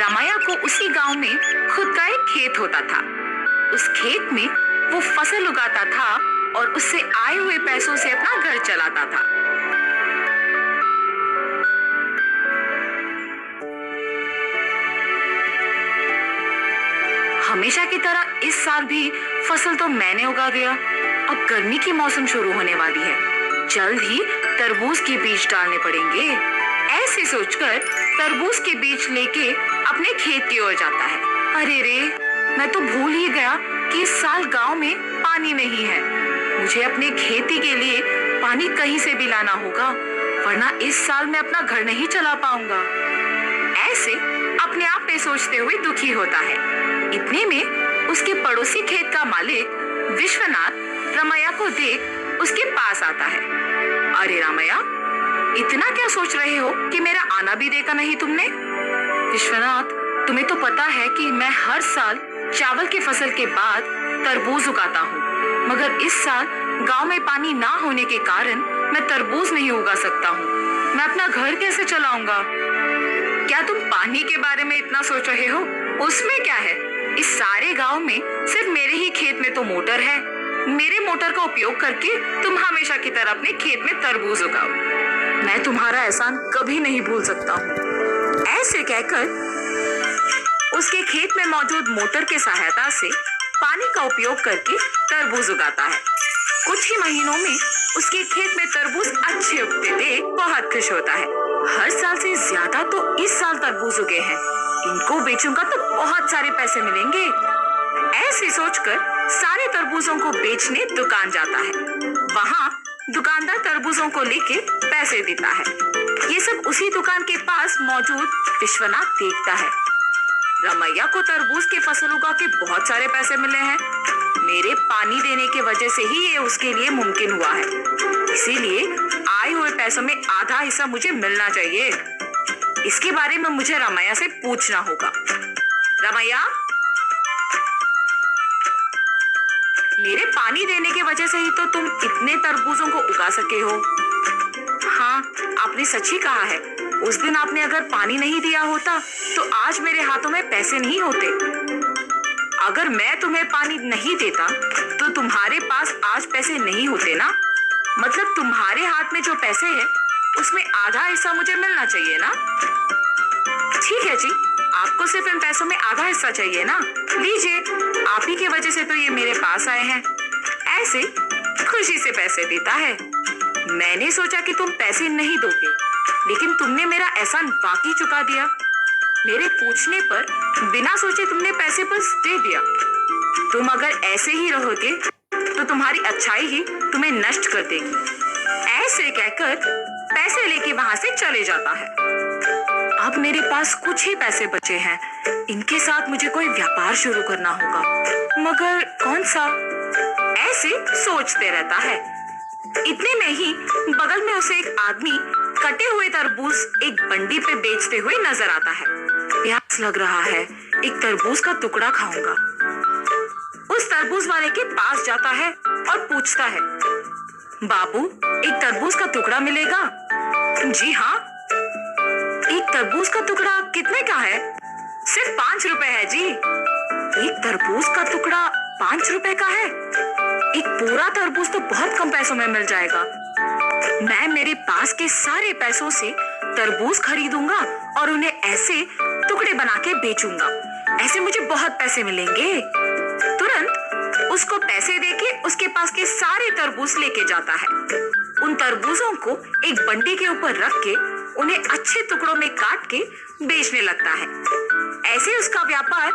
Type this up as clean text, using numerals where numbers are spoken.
रामैया को उसी गांव में खुद का एक खेत होता था। उस खेत में वो फसल उगाता था और उससे आए हुए पैसों से अपना घर चलाता था। हमेशा की तरह इस साल भी फसल तो मैंने उगा दिया। अब गर्मी की मौसम शुरू होने वाली है, जल्द ही तरबूज के बीज डालने पड़ेंगे। ऐसे सोचकर तरबूज के बीज लेके अपने खेत की ओर जाता है। अरे रे, मैं तो भूल ही गया कि इस साल गांव में पानी नहीं है। मुझे अपने खेती के लिए पानी कहीं से भी लाना होगा, वरना इस साल मैं अपना घर नहीं चला पाऊंगा। ऐसे अपने आप में सोचते हुए दुखी होता है। इतने में उसके पड़ोसी खेत का मालिक विश्वनाथ रामैया को देख उसके पास आता है। अरे रामैया, इतना क्या सोच रहे हो कि मेरा आना भी देखा नहीं तुमने? विश्वनाथ, तुम्हें तो पता है कि मैं हर साल चावल की फसल के बाद तरबूज उगाता हूँ, मगर इस साल गांव में पानी ना होने के कारण मैं तरबूज नहीं उगा सकता हूँ। मैं अपना घर कैसे चलाऊंगा? क्या तुम पानी के बारे में इतना सोच रहे हो? उसमें क्या है, इस सारे गांव में सिर्फ मेरे ही खेत में तो मोटर है। मेरे मोटर का उपयोग करके तुम हमेशा की तरह अपने खेत में तरबूज उगाओ। मैं तुम्हारा एहसान कभी नहीं भूल सकता हूँ। ऐसे कहकर उसके खेत में मौजूद मोटर के सहायता से पानी का उपयोग करके तरबूज उगाता है। कुछ ही महीनों में उसके खेत में तरबूज अच्छे उगते देख बहुत खुश होता है। हर साल से ज्यादा तो इस साल तरबूज उगे हैं, इनको बेचूंगा तो बहुत सारे पैसे मिलेंगे। ऐसे सोचकर सारे तरबूजों को बेचने दुकान जाता है। वहाँ दुकानदार तरबूजों को लेके पैसे देता है। ये सब उसी दुकान के पास मौजूद विश्वनाथ देखता है। रामैया को तरबूज के फसल उगा के बहुत सारे पैसे मिले हैं। मेरे पानी देने के वजह से ही ये उसके लिए मुमकिन हुआ है, इसीलिए आए हुए पैसों में आधा हिस्सा मुझे मिलना चाहिए। इसके बारे में मुझे रामैया से पूछना होगा। रामैया, मेरे पानी देने की वजह से ही तो तुम इतने तरबूजों को उगा सके हो। हाँ, आपने सच ही कहा है। उस दिन आपने अगर पानी नहीं दिया होता तो आज मेरे हाथों में पैसे नहीं होते। अगर मैं तुम्हें पानी नहीं देता तो तुम्हारे पास आज पैसे नहीं होते ना। मतलब तुम्हारे हाथ में जो पैसे हैं उसमें आधा हिस्सा मुझे मिलना चाहिए ना। ठीक है जी, आपको सिर्फ इन पैसों में आधा हिस्सा चाहिए ना, लीजिए, आप ही की वजह से तो ये मेरे पास आए हैं। ऐसे खुशी से पैसे देता है। मैंने सोचा कि तुम पैसे नहीं दोगे, लेकिन तुमने मेरा एहसान बाकी चुका दिया। मेरे पूछने पर बिना सोचे तुमने पैसे बस दे दिया। तुम अगर ऐसे ही रहोगे तो तुम्हारी अच्छाई ही तुम्हें नष्ट कर देगी। ऐसे कहकर पैसे लेके वहां से चले जाता है। अब मेरे पास कुछ ही पैसे बचे हैं, इनके साथ मुझे कोई व्यापार शुरू करना होगा, मगर कौन सा? ऐसे सोचते रहता है। इतने में ही बगल में उसे एक आदमी कटे हुए तरबूज एक बंडी पे बेचते हुए नजर आता है। प्यास लग रहा है, एक तरबूज का टुकड़ा खाऊंगा। उस तरबूज वाले के पास जाता है और पूछता है, बाबू, एक तरबूज का टुकड़ा मिलेगा? जी हाँ। एक तरबूज का टुकड़ा कितने का है? सिर्फ 5 रुपए है जी। एक तरबूज का टुकड़ा 5 रुपए का है? एक पूरा तरबूज तो बहुत कम पैसों में मिल जाएगा। मैं मेरे पास के सारे पैसों से तरबूज खरीदूंगा और उन्हें ऐसे टुकड़े बना के बेचूंगा। ऐसे मुझे बहुत पैसे मिलेंगे। तुरंत उसको पैसे देके उसके पास के सारे तरबूज लेके जाता है। उन तरबूजों को एक बंडी के ऊपर रख के उन्हें अच्छे टुकड़ों में काट के बेचने लगता है। ऐसे उसका व्यापार